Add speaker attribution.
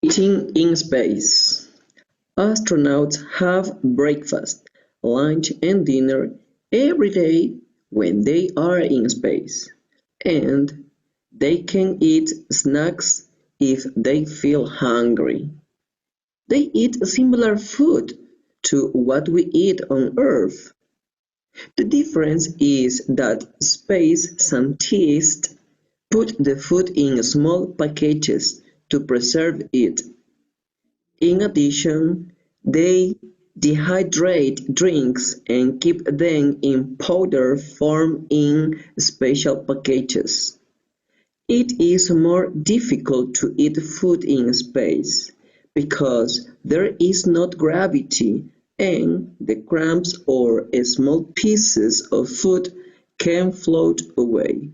Speaker 1: Eating in space. Astronauts have breakfast, lunch and dinner every day when they are in space, and they can eat snacks if they feel hungry. They eat similar food to what we eat on Earth. The difference is that space scientists put the food in small packages to preserve it. In addition, they dehydrate drinks and keep them in powder form in special packages. It is more difficult to eat food in space because there is not gravity and the crumbs or small pieces of food can float away.